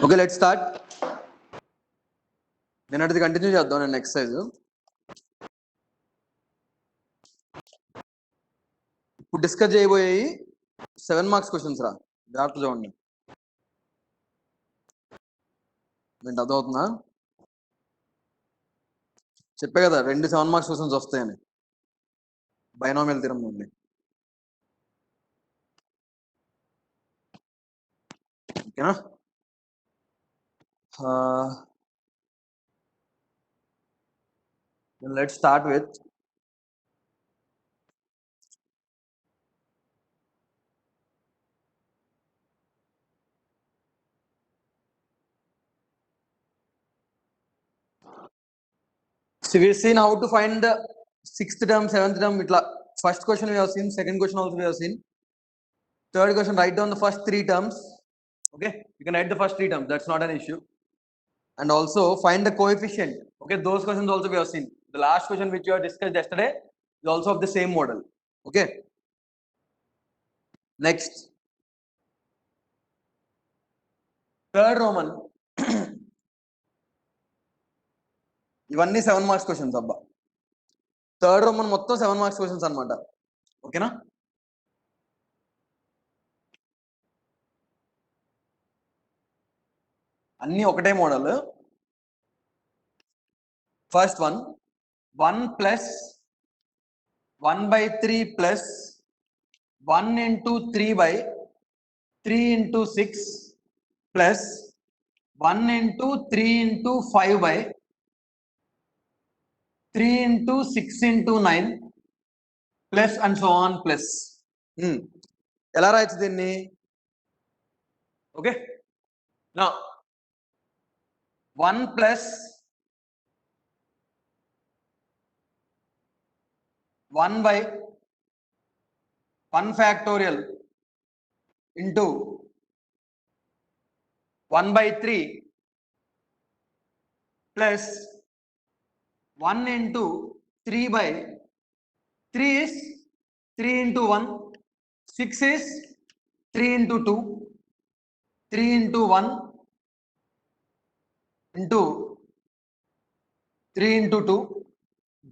Okay, let's start. నిన్నటిది continue చేద్దాం నేను exercise. ఇప్పుడు డిస్కస్ చేయబోయేవి 7 మార్క్స్ క్వశ్చన్స్ రా. జాగ్రత్త చూడండి. ఏంటి అర్థమవుతుందా? చెప్పే కదా 2 7 మార్క్స్ క్వశ్చన్స్ వస్తాయని. బైనామియల్ థియరం నుండి. ఓకేనా? Let's start with so we've seen how to find the 6th term, 7th term. First question we have seen, second question also we have seen. Third question, write down the first 3 terms. Okay, you can write the first 3 terms, that's not an issue. And also find the coefficient. Okay, those questions also we have seen. The last question which you have discussed yesterday is also of the same model. Okay, next, third Roman. ఇవన్నీ 7 marks questions అబ్బా. Third Roman మొత్తం 7 marks questions అనమాట. ఓకేనా? అన్నీ ఒకటే model. First one 1 plus 1/3 plus 1 into 3/3 into 6 plus 1 into 3 into 5/3 into 6 into 9 plus and so on plus. ఎలా రాయచ్చు దీన్ని? ఓకే, నా 1 plus 1/1 factorial into 1/3 plus 1 into 3/3 is 3 into 1, 6 is 3 into 2, 3 into 1 into 3 into 2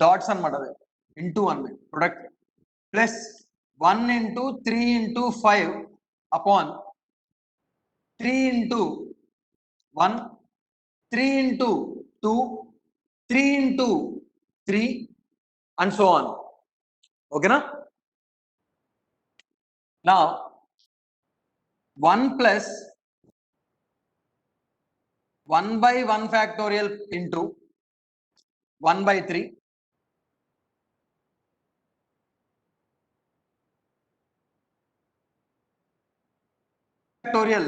dots అన్నమాట, into 1 product, plus 1 into 3 into 5 upon 3 into 1, 3 into 2, 3 into 3 and so on. Okay na? Now 1 plus 1/1 factorial into 1/3 factorial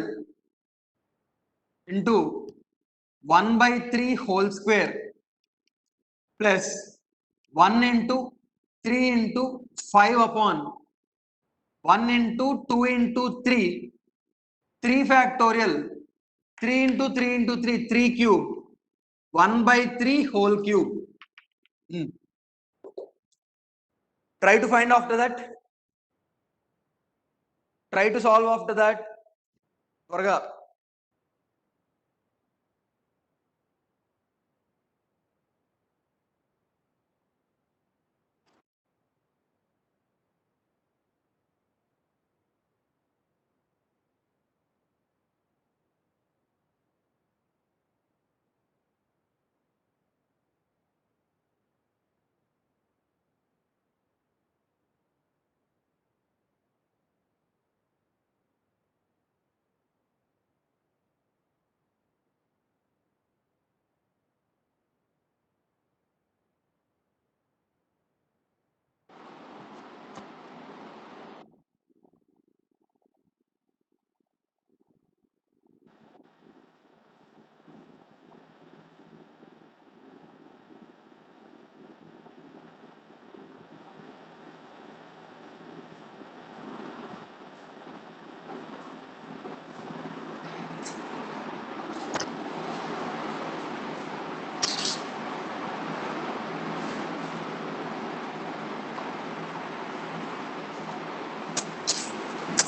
into 1/3 whole square plus 1 into 3 into 5 upon 1 into 2 into 3, 3 factorial, 3 into 3 into 3, 3 cube, 1/3 whole cube. Try to find after that. Try to solve after that. త్వరగా.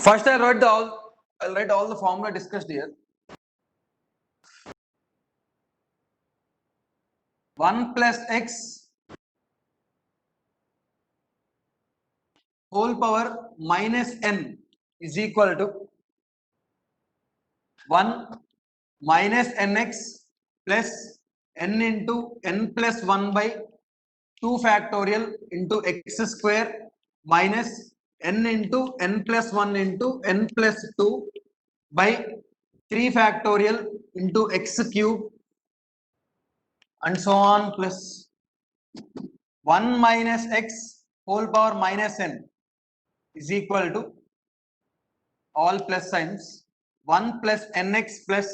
First I'll write all the formula discussed here. 1 plus x whole power minus n is equal to 1 minus nx plus n into n plus 1 by 2 factorial into x square minus n into n plus 1 into n plus 2 by 3 factorial into x cube and so on plus 1 minus x whole power minus n is equal to all plus signs 1 plus nx plus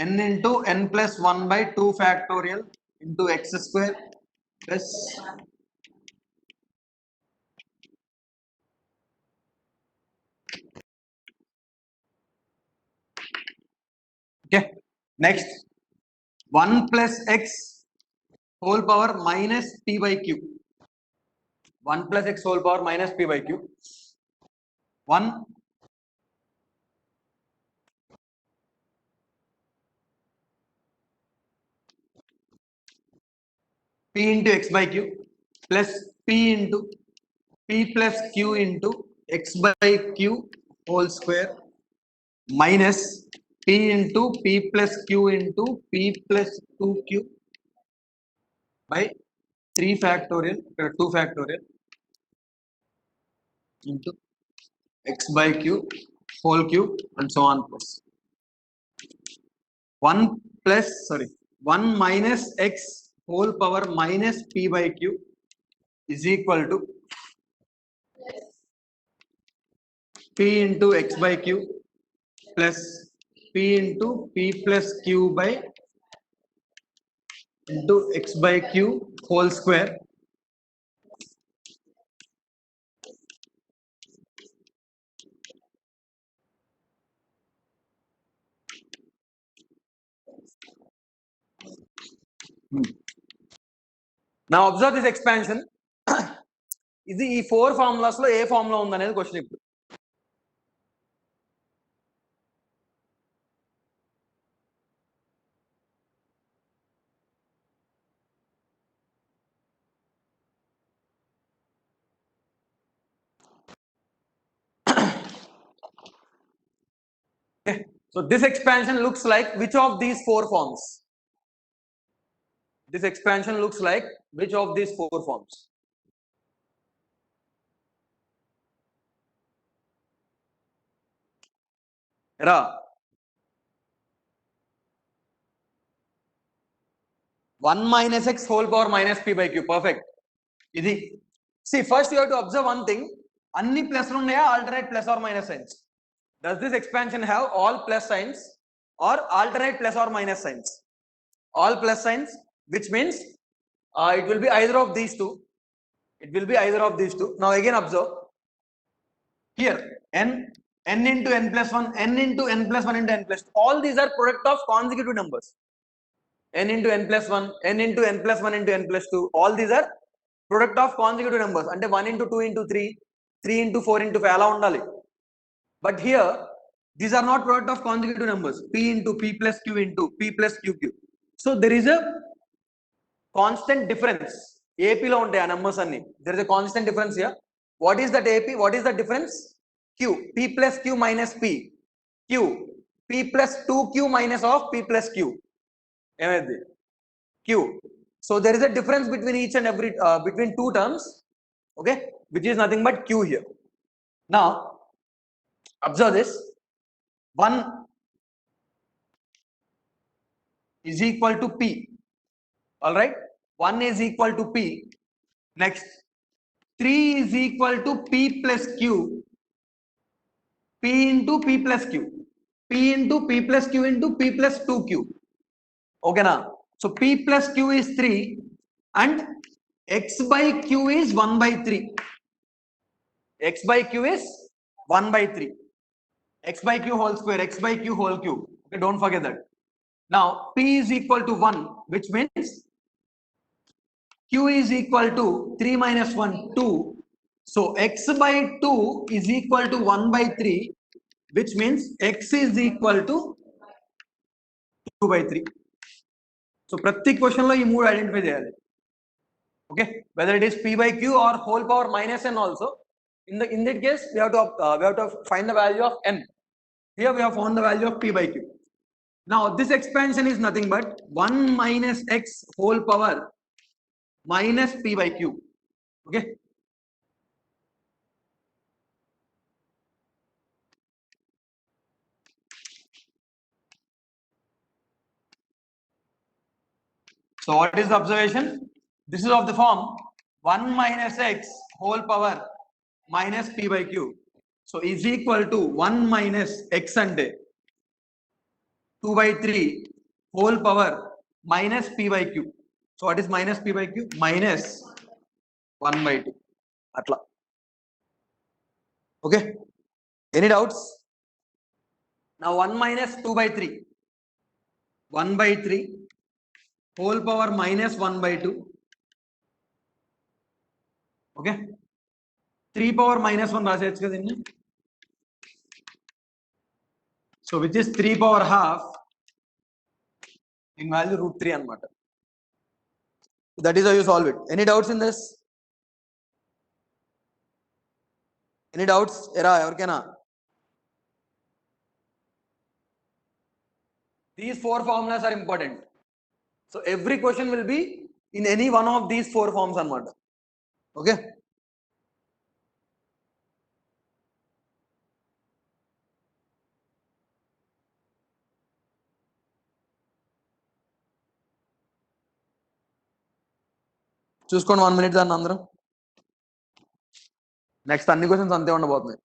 n into n plus 1 by 2 factorial into x square plus okay. Next 1 plus x whole power minus p by q. 1 plus x whole power minus p by q. 1 p into x by q plus p into p plus q into x by q whole square minus p into p plus q into p plus 2q by 3 factorial 2 factorial into x by q whole cube and so on plus 1 minus x whole power minus p by q is equal to p into x by q plus p into p plus q by into x by q whole square now observe this expansion ఇది ఈ 4 formulas లో ఏ formula ఉందనేది question ఇప్పుడు so this expansion looks like which of these 4 forms? This expansion looks like which of these 4 forms? Ra 1 minus x whole power minus p by q perfect ఇది see first you have to observe one thing అన్ని plus ఉన్నాయా alternate plus or minus signs does this expansion have all plus signs or alternate plus or minus signs all plus signs which means it will be either of these two it will be either of these two now again observe here n into n plus 1 n into n plus 1 into n plus 2 all these are product of consecutive numbers n into n plus 1 n into n plus 1 into n plus 2 all these are product of consecutive numbers అంటే 1 into 2 into 3 3 into 4 into 5 అలా ఉండాలి but here these are not product of consecutive numbers p into p plus q into p plus qq so there is a constant difference ap లో ఉంటాయి ఆ numbers అన్ని there is a constant difference here what is that ap what is the difference q p plus q minus p q p plus 2q minus of p plus q ఏమైంది q so there is a difference between each and every between two terms okay which is nothing but q here now observe this 1 is equal to p all right 1 is equal to p next 3 is equal to p plus q p into p plus q p into p plus q into p plus 2q okay now so p plus q is 3 and x by q is 1 by 3 x by q is 1 by 3 x by q whole square x by q whole cube okay don't forget that now p is equal to 1 which means q is equal to 3 minus 1 2 so x by 2 is equal to 1 by 3 which means x is equal to 2 by 3 so ప్రతి question లో ఈ మూడు identify చేయాలి. Okay, whether it is p by q or whole power minus n also. In that case, we have to find the value of n. Here we have found the value of p by q. Now this expansion is nothing but 1 minus x whole power minus p by q. Okay. So what is the observation? This is of the form 1 minus x whole power minus p by q. So is equal to 1 minus x ante 2 by 3 whole power minus p by q. So what is minus p by q? Minus 1 by 2. Atla. Okay. Any doubts? Now 1 minus 2 by 3. 1 by 3 whole power minus 1 by 2. Okay. 3 power minus 1 రాసేయచ్చు కదండి. So which is 3 power half in value root 3 anamata. That is how you solve it. Any doubts in this? Any doubts? Era evarkena? These four formulas are important. So every question will be in any one of these four forms anamata. Okay. చూసుకోండి 1 minute దాన్ని అందరం. Next అన్ని questions అంతే ఉండబోతున్నాయి.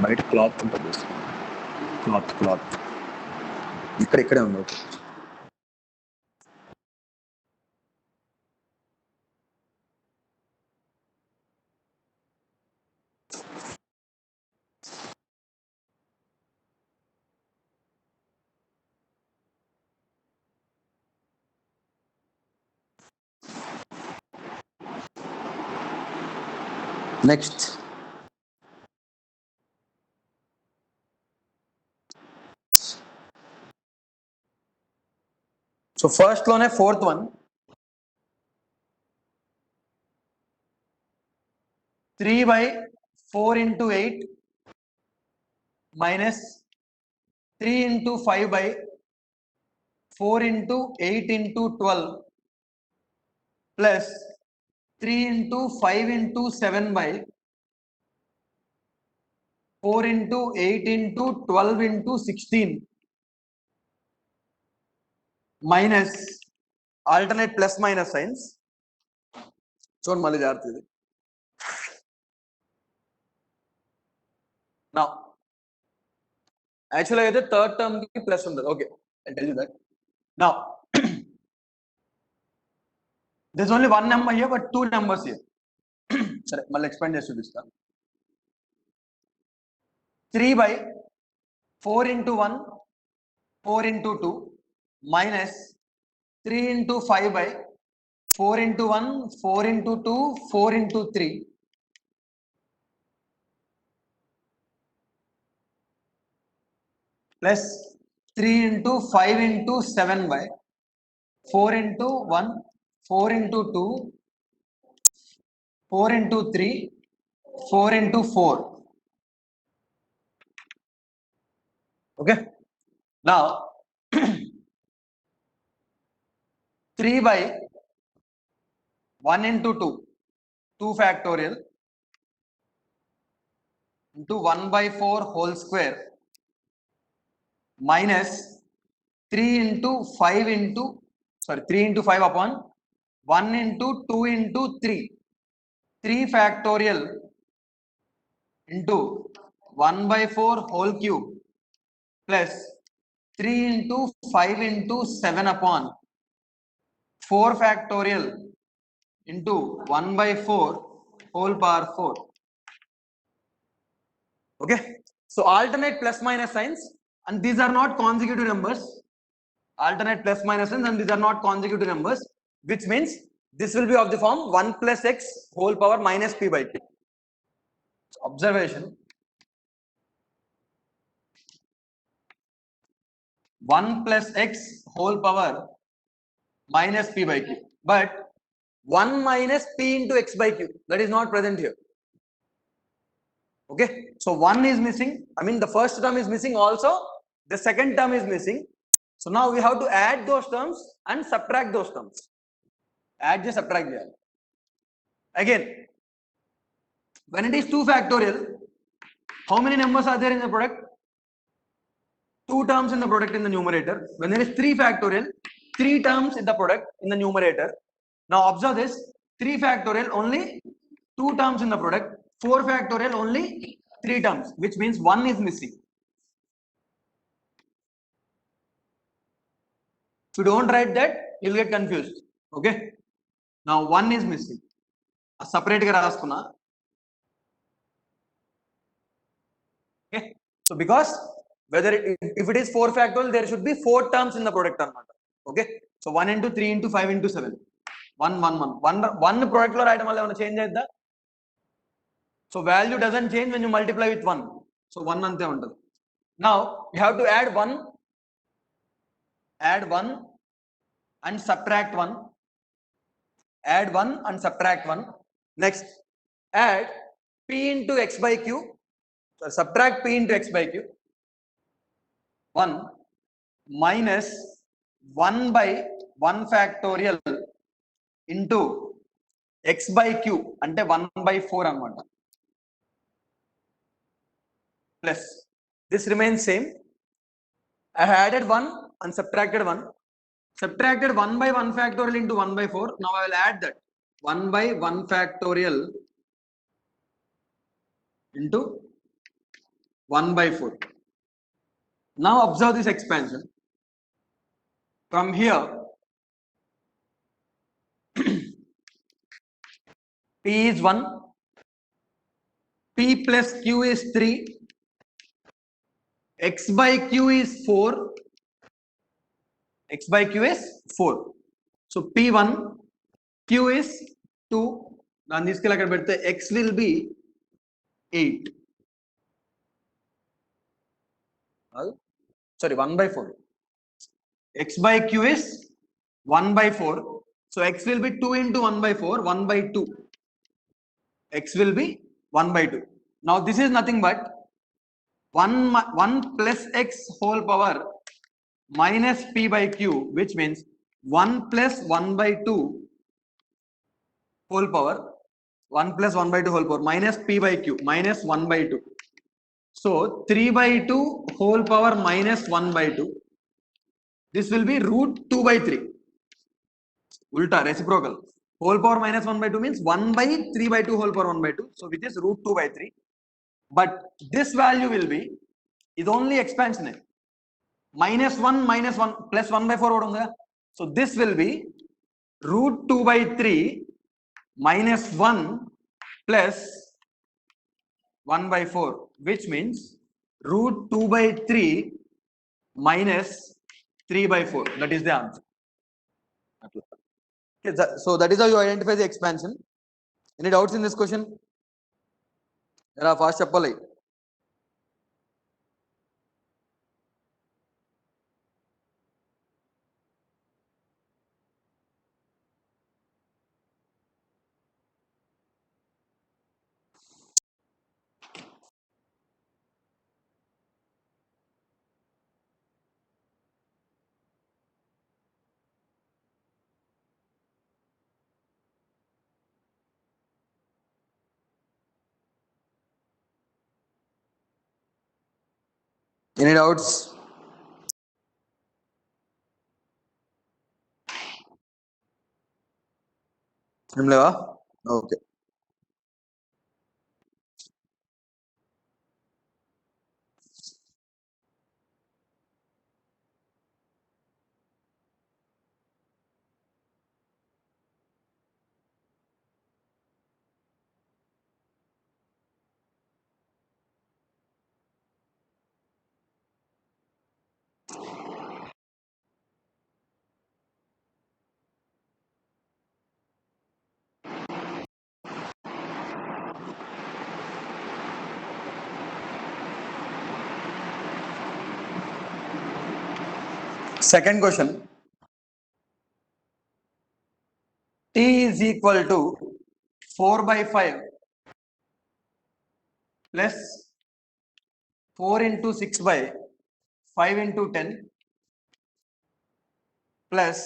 బయట cloth ఉంటుంది, cloth ఇక్కడే ఉంది. ఓకే. నెక్స్ట్ సో ఫస్ట్ లోనే fourth one 3 by 4 into 8 minus 3 into 5 by 4 into 8 into 12 plus 3 into 5 into 7 by 4 into 8 into 12 into 16 minus alternate plus minus signs. చూడండి మళ్ళీ జాగ్రత్త. Now actually అయితే థర్డ్ టర్మ్ కి plus ఉంటుంది. Okay, I'll tell you that. Now there's only one number here but two numbers here. సరే మళ్ళీ expand చేసి చూపిస్తాను. 3 by 4 into 1 4 into 2 minus 3 into 5 by 4 into 1 4 into 2 4 into 3 plus 3 into 5 into 7 by 4 into 1 4 into 2 4 into 3 4 into 4. Okay. Now 3 by 1 into 2, 2 factorial into 1 by 4 whole square minus 3 into 5 into, 3 into 5 upon 1 into 2 into 3, 3 factorial into 1 by 4 whole cube plus 3 into 5 into 7 upon 4 factorial into 1 by 4 whole power 4. Okay, so alternate plus minus signs, and these are not consecutive numbers. Alternate plus minus signs, and these are not consecutive numbers, which means this will be of the form 1 plus x whole power minus p by q. So observation, 1 plus x whole power minus p by q, but 1 minus p into x by q, that is not present here. Okay, so 1 is missing, I mean the first term is missing, also the second term is missing. So now we have to add those terms and subtract those terms. Add the subtract there. Again, when it is 2 factorial, how many numbers are there in the product? 2 terms in the product in the numerator. When there is 3 factorial, 3 terms in the product in the numerator. Now observe this, 3 factorial only 2 terms in the product, 4 factorial only 3 terms, which means 1 is missing. If you don't write that, you'll get confused. Okay, now 1 is missing. Separate ga raskuna. Okay, so because whether if it is 4 factorial, there should be 4 terms in the product or not. Okay, so 1 into 3 into 5 into 7, 1 1 1 1 product lo write valla change ayidda. So value doesn't change when you multiply with 1. So 1 ante untadu. Now you have to add 1 and subtract 1. Add 1 and subtract 1. Next, add p into x by q. So subtract p into x by q. 1 minus 1 by 1 factorial into x by q ante 1 by 4 anamata. Plus this remains same. I have added 1 and subtracted 1. Subtracted 1 by 1 factorial into 1 by 4. Now I will add that 1 by 1 factorial into 1 by 4. Now observe this expansion. From here, p is 1, p plus q is 3, x by q is 4, x by q is 4. So p1, q is 2, and this x will be 8. Sorry, 1 by 4. X by q is 1 by 4. So x will be 2 into 1 by 4, 1 by 2. X will be 1 by 2. Now this is nothing but 1 plus x whole power minus p by q, which means 1 plus 1 by 2 whole power, 1 plus 1 by 2 whole power minus p by q, minus 1 by 2. So 3 by 2 whole power minus 1 by 2. This will be root 2 by 3. Ulta, reciprocal. Whole power minus 1 by 2 means 1 by 3 by 2 whole power 1 by 2. So which is root 2 by 3. But this value will be, is only expansion. Minus 1 minus 1 plus 1 by 4. So this will be root 2 by 3 minus 1 plus 1 by 4, which means root 2 by 3 minus 3 by 4. That is the answer. Okay, so that is how you identify the expansion. Any doubts in this question? Fast cheppali. Any doubts? ఏం లేవా? Okay. Second question. T is equal to 4/5 plus 4 into 6/5 into 10 plus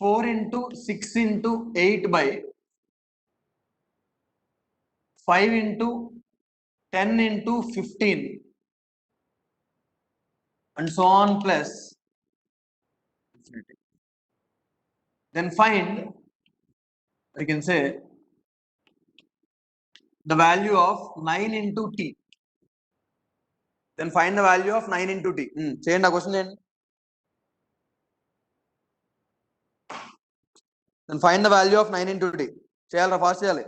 4 into 6 into 8/5 into 10 into 15 and so on plus infinity. Then find, we can say, the value of 9 into t. Then find the value of 9 into t. చేయండి ఆ question చేయండి. Then find the value of 9 into t. చేయాలరా, fast చేయాలి.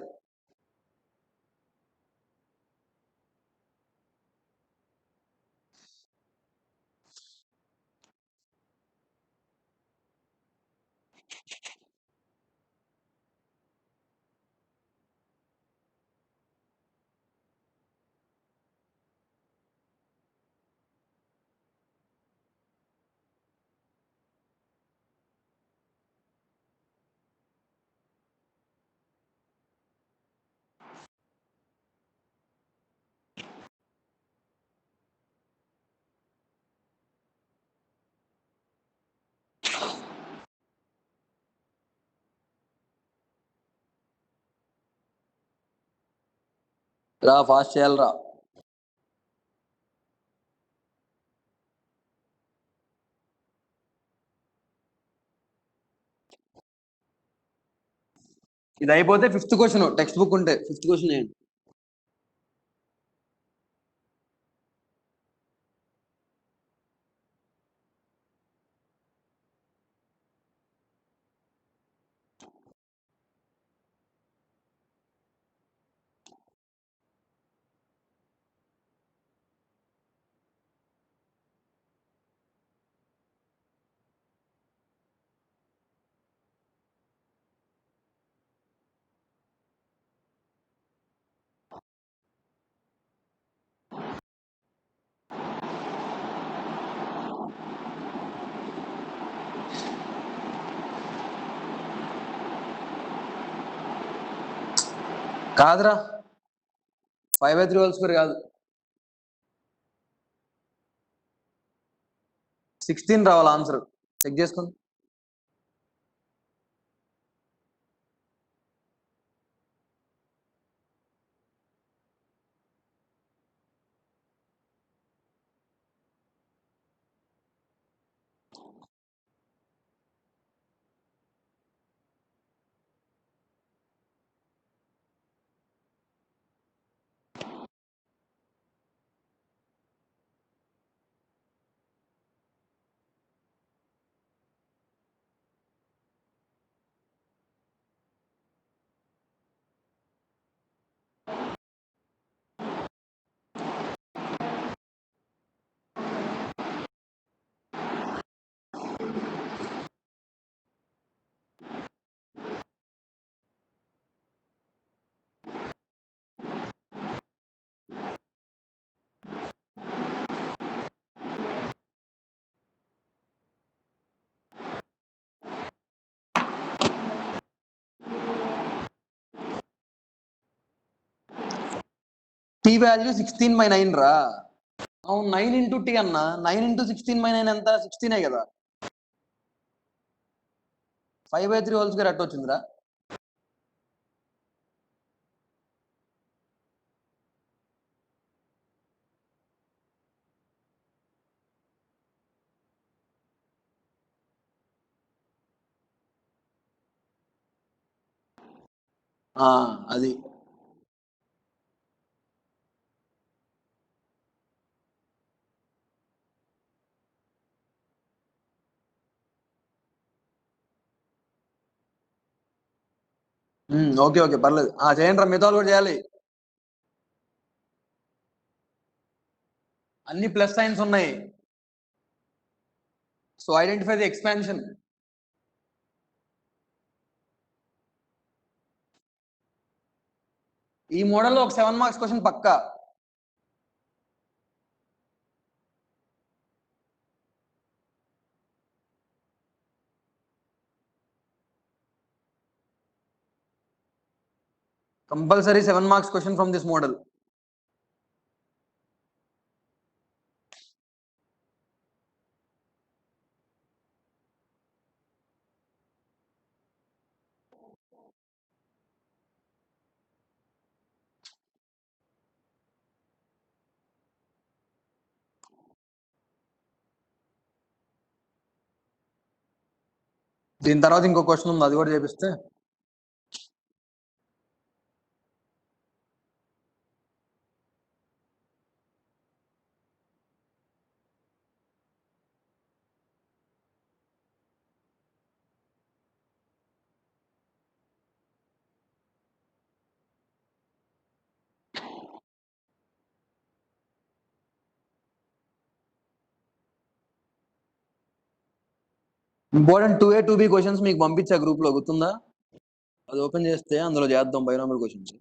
రా, fast చేయాలరా. ఇది అయిపోతే fifth question, text book ఉంటే ఫిఫ్త్ క్వశ్చన్ చేయండి. కాదురా, 5/3 హోల్ స్క్వేర్ కాదు, 16 రావాలి ఆన్సర్. చెక్ చేసుకోండి. టీ వాల్యూ 16/9 రా. అవును, 9 into t అన్న. 9 into 16/9 ఎంత? 16 కదా. 5/3 హోల్ స్క్వేర్ అట్ట వచ్చిందిరా. అది ఓకే ఓకే పర్లేదు చేయండి రా మిగతా వాళ్ళు కూడా చేయాలి అన్ని ప్లస్ సైన్స్ ఉన్నాయి సో ఐడెంటిఫై ది ఎక్స్పాన్షన్ ఈ మోడల్లో ఒక 7 మార్క్స్ క్వశ్చన్ పక్కా compulsory 7 marks question from this model దీని తర్వాత ఇంకో క్వశ్చన్ ఉంది అది కూడా చేపిస్తే ఇంపార్టెంట్ 2A 2B క్వశ్చన్స్ మీకు పంపించా గ్రూప్ లో గుర్తుందా అది ఓపెన్ చేస్తే అందులో చేద్దాం binomial questions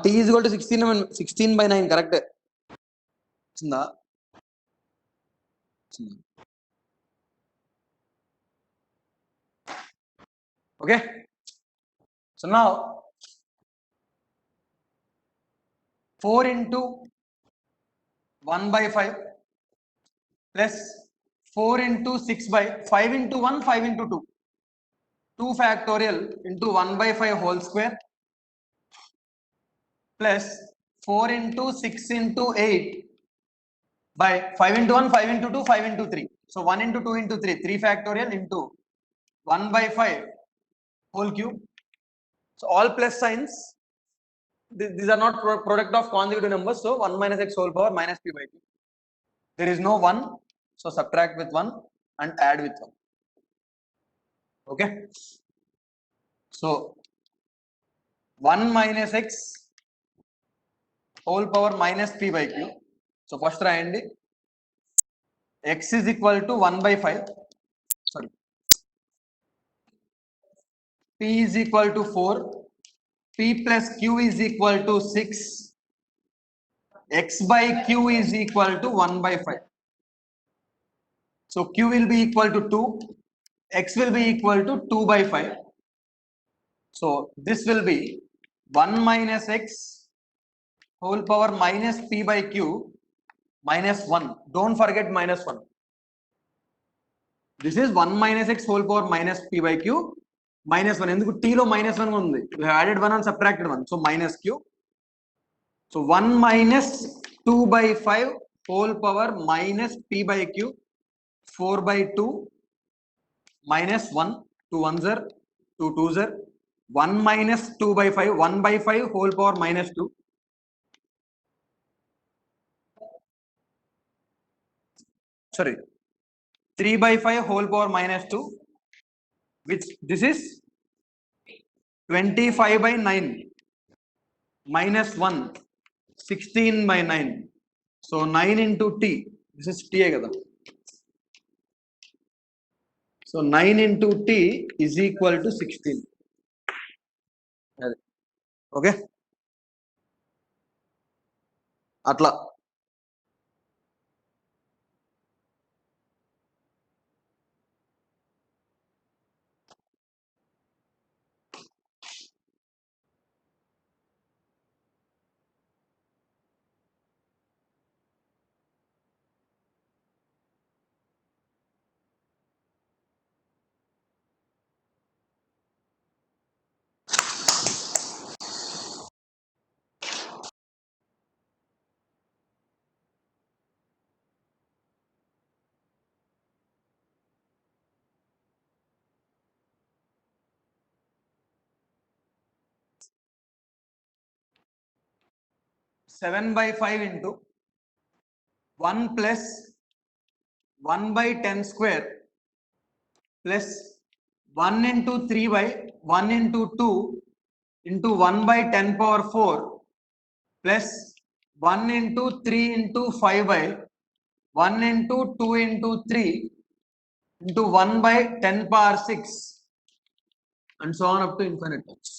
T is equal to 16/9 correct వచ్చిందా Okay, so now 4 into 1 by 5 plus 4 into 6 by 5 into 1 5 into 2 2 factorial into 1 by 5 whole square plus 4 into 6 into 8 by 5 into 1 5 into 2 5 into 3. So 1 into 2 into 3 3 factorial into 1 by 5 whole cube. So all plus signs, these are not product of consecutive numbers, so 1 minus x whole power minus p by q. There is no 1, so subtract with 1 and add with 1. Okay, so 1 minus x whole power minus p by q. So first రాయండి, x is equal to 1 by 5, sorry, p is equal to 4, p plus q is equal to 6, x by q is equal to 1 by 5. So q will be equal to 2, x will be equal to 2 by 5. So this will be 1 minus x whole power minus p by q minus 1. Don't forget minus 1. This is 1 minus x whole power minus p by q minus 1. ఎందుకు t లో minus 1 ఉంది. We have added 1 and subtracted 1. So minus q. So 1 minus 2 by 5 whole power minus p by q 4 by 2 minus 1. 2 1s are 2 2s are 1 minus 2 by 5 1 by 5 whole power minus 2. Sorry, 3 by 5 whole power minus 2, which this is 25 by 9 minus 1 16 by 9. So 9 into t, this is t kada. So 9 into t is equal to 16. Okay, atla. Seven by 5 into 1 plus 1 by 10 square plus 1 into 3 by 1 into 2 into 1 by 10 power 4 plus 1 into 3 into 5 by 1 into 2 into 3 into 1 by 10 power 6 and so on up to infinite times.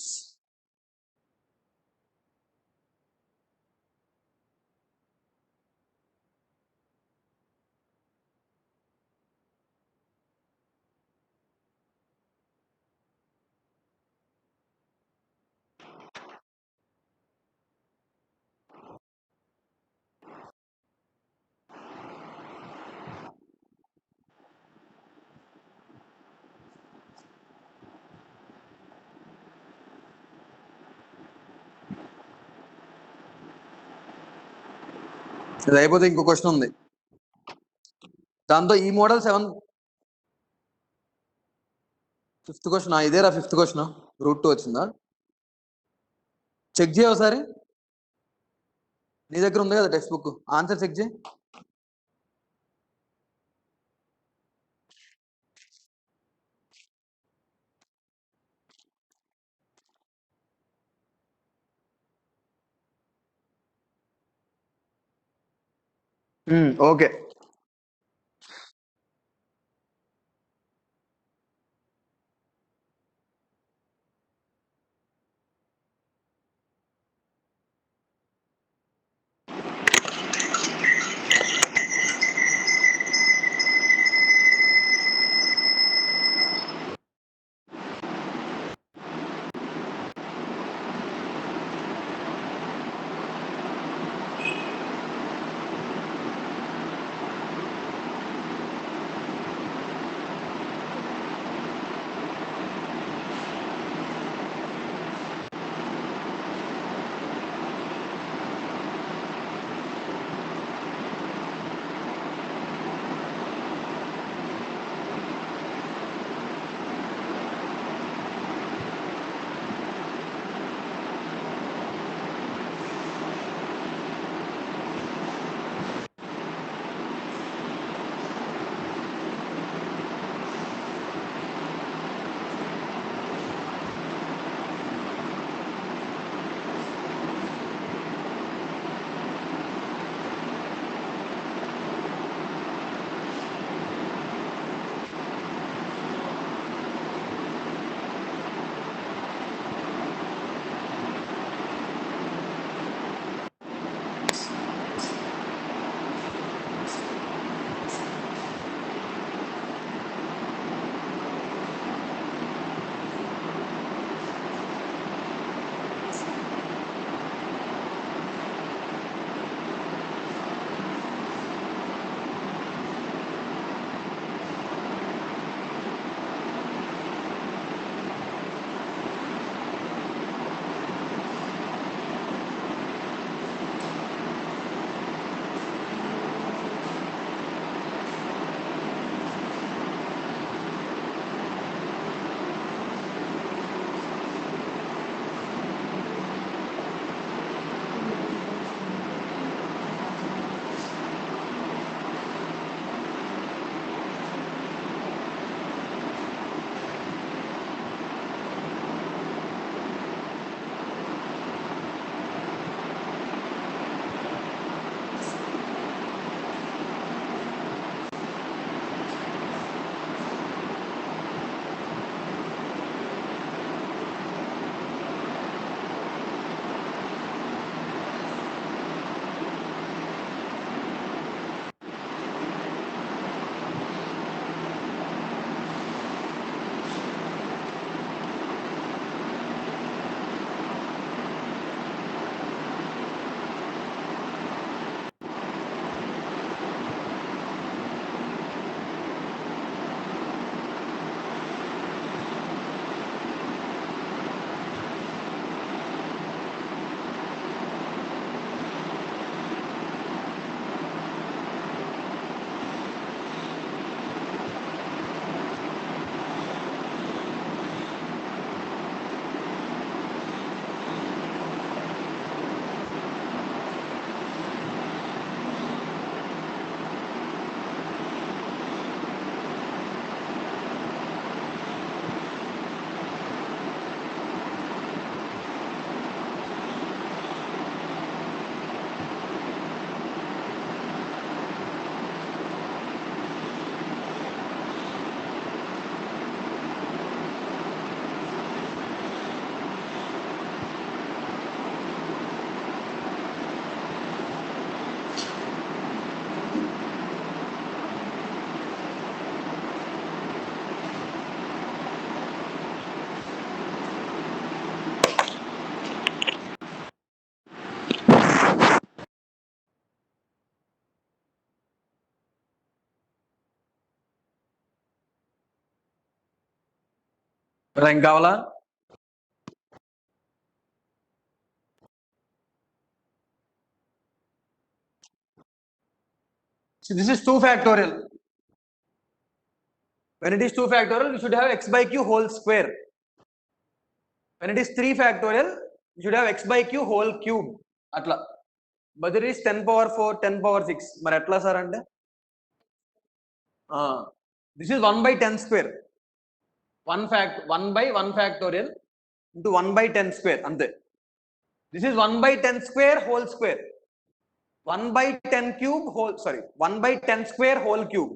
ఇది అయిపోతే ఇంకో question ఉంది, దాంతో ఈ model 7 5th question ఇదేరా 5th question route 2 వచ్చిందా check చేయ ఒకసారి, నీ దగ్గర ఉంది కదా టెక్స్ట్ బుక్, ఆన్సర్ చెక్ చేయి. ఓకే, ఏం కావాలా? So this is 2 factorial. When it is 2 factorial, you should have x by q whole square. When it is 3 factorial, you should have x by q whole cube. Atla. But it is 10 power 4, 10 power 6. మరి ఎట్లా sir అంటే? This is 1 by 10 square. 1 by 1 factorial into 1 by 10 square. Ante. This is 1 by 10 square whole square. 1 by 10 cube whole, sorry, 1 by 10 square whole cube.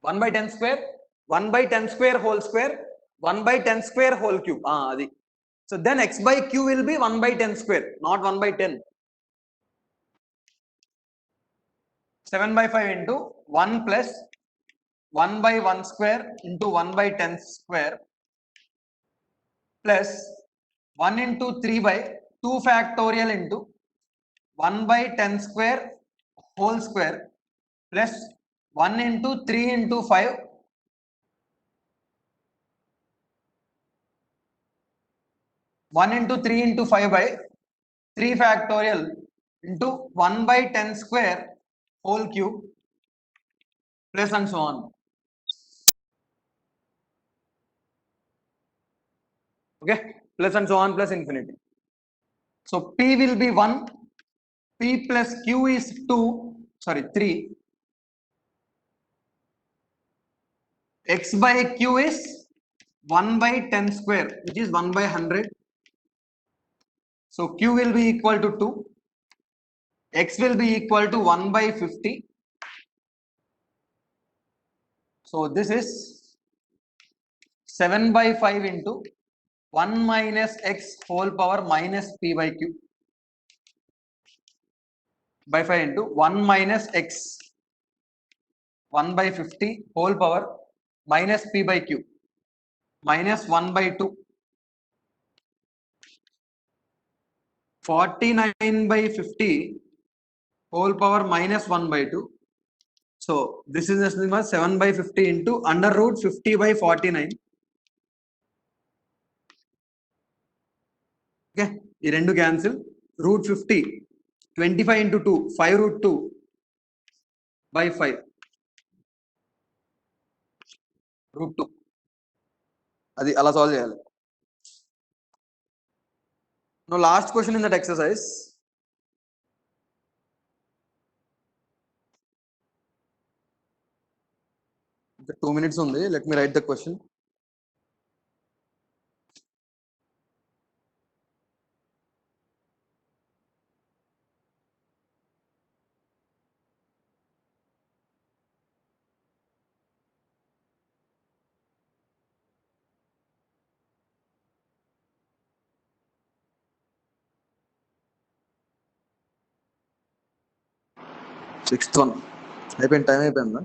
1 by 10 square, 1 by 10 square whole square, 1 by 10 square whole cube. Adi. So then x by q will be 1 by 10 square, not 1 by 10. 7 by 5 into 1 plus 1 by 1 square into 1 by 10 square plus 1 into 3 by 2 factorial into 1 by 10 square whole square plus 1 into 3 into 5 1 into 3 into 5 by 3 factorial into 1 by 10 square whole cube plus and so on. Okay, plus and so on plus infinity. So P will be 1, P plus Q is 2, sorry 3, x by Q is 1 by 10 square, which is 1 by 100. So Q will be equal to 2, x will be equal to 1 by 50. So this is 7 by 5 into 1 minus x whole power minus P by Q by 5 into 1 minus x 1 by 50 whole power minus P by Q minus 1 by 2 49 by 50 whole power minus 1 by 2. So this is nothing but 7 by 50 into under root 50 by 49. Okay, ఈ రెండు cancel. Root 50 25 into 2 5 root 2 by 5 root 2. అది అలా solve చేయాలి. Now last question in that exercise. Okay, 2 minutes only. Let me write the question. Sixth one. అయిపోయింది, time అయిపోయిందా?